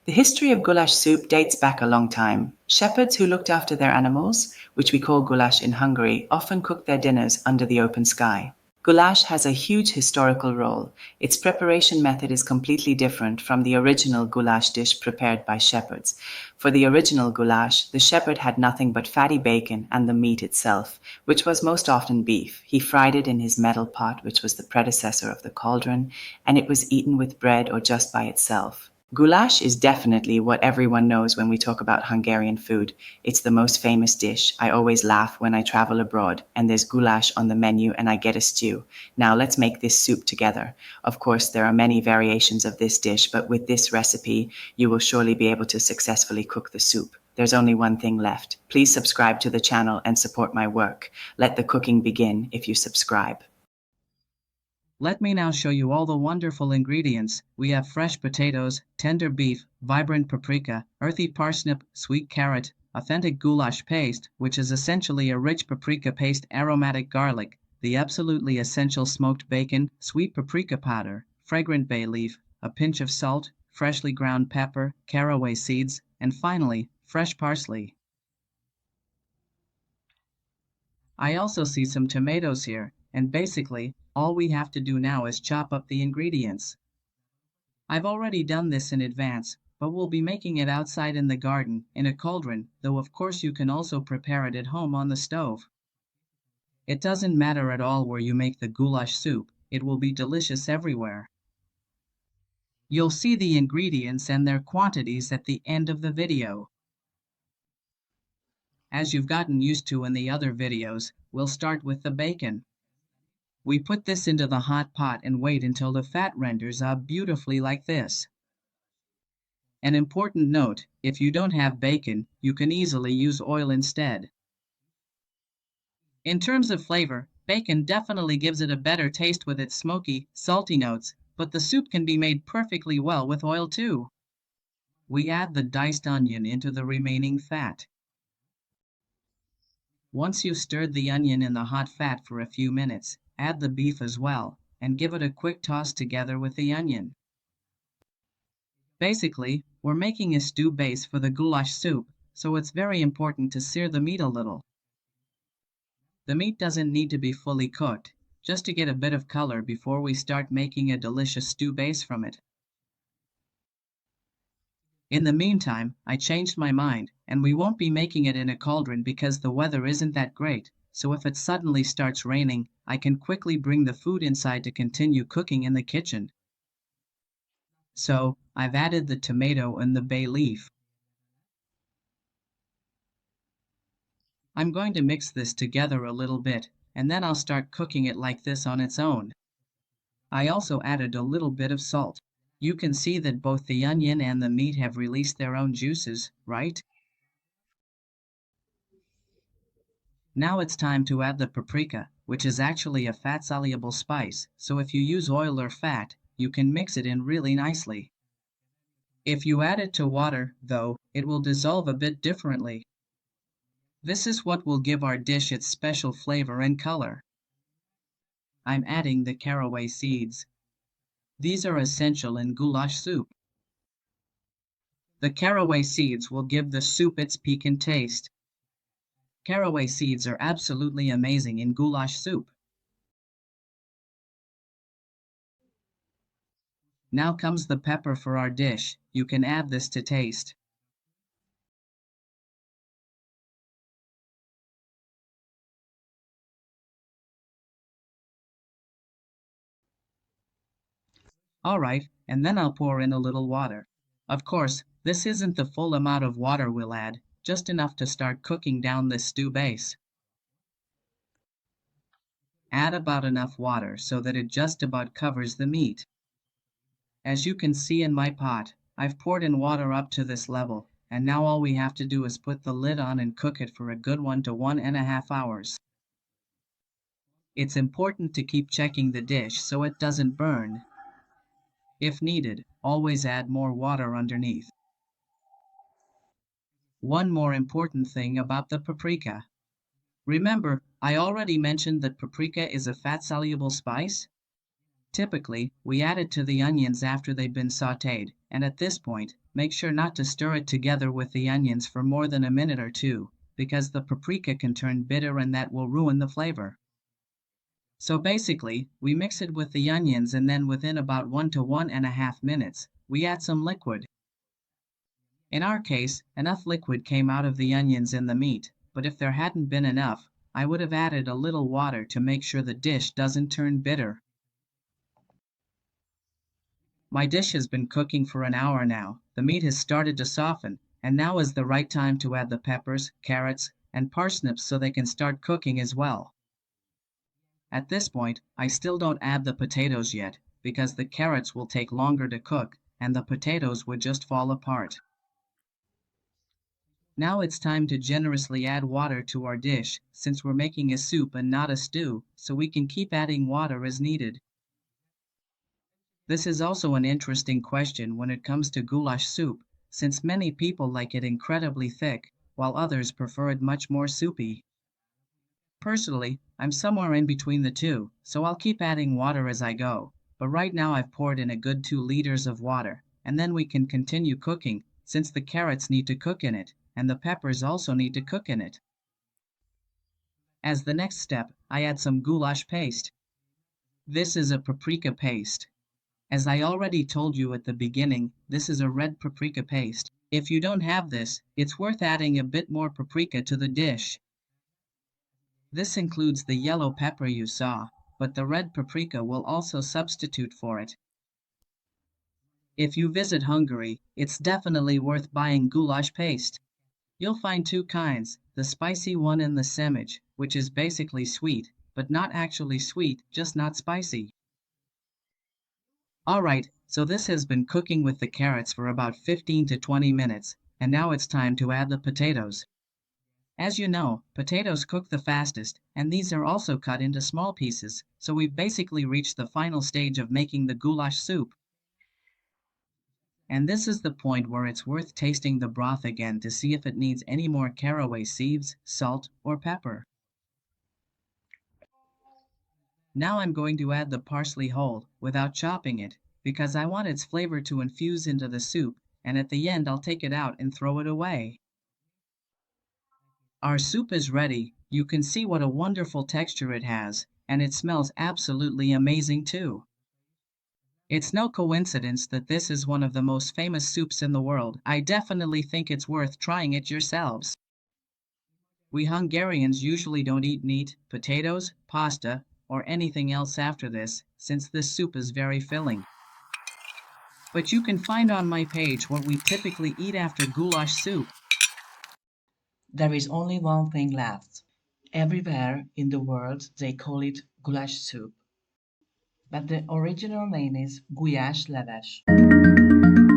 The history of goulash soup dates back a long time. Shepherds who looked after their animals, which we call goulash in Hungary, often cooked their dinners under the open sky. Goulash has a huge historical role. Its preparation method is completely different from the original goulash dish prepared by shepherds. For the original goulash, the shepherd had nothing but fatty bacon and the meat itself, which was most often beef. He fried it in his metal pot, which was the predecessor of the cauldron, and it was eaten with bread or just by itself. Goulash is definitely what everyone knows when we talk about Hungarian food. It's the most famous dish. I always laugh when I travel abroad and there's goulash on the menu and I get a stew. Now let's make this soup together. Of course, there are many variations of this dish, but with this recipe, you will surely be able to successfully cook the soup. There's only one thing left. Please subscribe to the channel and support my work. Let the cooking begin if you subscribe. Let me now show you all the wonderful ingredients. We have fresh potatoes, tender beef, vibrant paprika, earthy parsnip, sweet carrot, authentic goulash paste, which is essentially a rich paprika paste, aromatic garlic, the absolutely essential smoked bacon, sweet paprika powder, fragrant bay leaf, a pinch of salt, freshly ground pepper, caraway seeds, and finally, fresh parsley. I also see some tomatoes here, and basically, all we have to do now is chop up the ingredients. I've already done this in advance, but we'll be making it outside in the garden, in a cauldron, though of course you can also prepare it at home on the stove. It doesn't matter at all where you make the goulash soup, it will be delicious everywhere. You'll see the ingredients and their quantities at the end of the video. As you've gotten used to in the other videos, we'll start with the bacon. We put this into the hot pot and wait until the fat renders up beautifully like this. An important note, if you don't have bacon, you can easily use oil instead. In terms of flavor, bacon definitely gives it a better taste with its smoky, salty notes, but the soup can be made perfectly well with oil too. We add the diced onion into the remaining fat. Once you've stirred the onion in the hot fat for a few minutes, add the beef as well, and give it a quick toss together with the onion. Basically, we're making a stew base for the goulash soup, so it's very important to sear the meat a little. The meat doesn't need to be fully cooked, just to get a bit of color before we start making a delicious stew base from it. In the meantime, I changed my mind, and we won't be making it in a cauldron because the weather isn't that great, so if it suddenly starts raining, I can quickly bring the food inside to continue cooking in the kitchen. So, I've added the tomato and the bay leaf. I'm going to mix this together a little bit, and then I'll start cooking it like this on its own. I also added a little bit of salt. You can see that both the onion and the meat have released their own juices, right? Now it's time to add the paprika, which is actually a fat-soluble spice, so if you use oil or fat, you can mix it in really nicely. If you add it to water, though, it will dissolve a bit differently. This is what will give our dish its special flavor and color. I'm adding the caraway seeds. These are essential in goulash soup. The caraway seeds will give the soup its piquant taste. Caraway seeds are absolutely amazing in goulash soup. Now comes the pepper for our dish. You can add this to taste. Alright, and then I'll pour in a little water. Of course, this isn't the full amount of water we'll add, just enough to start cooking down this stew base. Add about enough water so that it just about covers the meat. As you can see in my pot, I've poured in water up to this level, and now all we have to do is put the lid on and cook it for a good 1 to 1.5 hours. It's important to keep checking the dish so it doesn't burn. If needed, always add more water underneath. One more important thing about the paprika. Remember, I already mentioned that paprika is a fat-soluble spice? Typically, we add it to the onions after they've been sautéed, and at this point, make sure not to stir it together with the onions for more than a minute or two, because the paprika can turn bitter and that will ruin the flavor. So basically, we mix it with the onions and then within about 1 to 1.5 minutes, we add some liquid. In our case, enough liquid came out of the onions and the meat, but if there hadn't been enough, I would have added a little water to make sure the dish doesn't turn bitter. My dish has been cooking for an hour now. The meat has started to soften, and now is the right time to add the peppers, carrots, and parsnips so they can start cooking as well. At this point, I still don't add the potatoes yet, because the carrots will take longer to cook, and the potatoes would just fall apart. Now it's time to generously add water to our dish, since we're making a soup and not a stew, so we can keep adding water as needed. This is also an interesting question when it comes to goulash soup, since many people like it incredibly thick, while others prefer it much more soupy. Personally, I'm somewhere in between the two, so I'll keep adding water as I go, but right now I've poured in a good 2 liters of water, and then we can continue cooking, since the carrots need to cook in it, and the peppers also need to cook in it. As the next step, I add some goulash paste. This is a paprika paste. As I already told you at the beginning, this is a red paprika paste. If you don't have this, it's worth adding a bit more paprika to the dish. This includes the yellow pepper you saw, but the red paprika will also substitute for it. If you visit Hungary, it's definitely worth buying goulash paste. You'll find 2 kinds, the spicy one and the semij, which is basically sweet, but not actually sweet, just not spicy. Alright, so this has been cooking with the carrots for about 15 to 20 minutes, and now it's time to add the potatoes. As you know, potatoes cook the fastest, and these are also cut into small pieces, so we've basically reached the final stage of making the goulash soup. And this is the point where it's worth tasting the broth again to see if it needs any more caraway seeds, salt, or pepper. Now I'm going to add the parsley whole, without chopping it, because I want its flavor to infuse into the soup, and at the end I'll take it out and throw it away. Our soup is ready. You can see what a wonderful texture it has, and it smells absolutely amazing too. It's no coincidence that this is one of the most famous soups in the world. I definitely think it's worth trying it yourselves. We Hungarians usually don't eat meat, potatoes, pasta, or anything else after this, since this soup is very filling. But you can find on my page what we typically eat after goulash soup. There is only one thing left. Everywhere in the world they call it goulash soup. But the original name is Gulyás leves.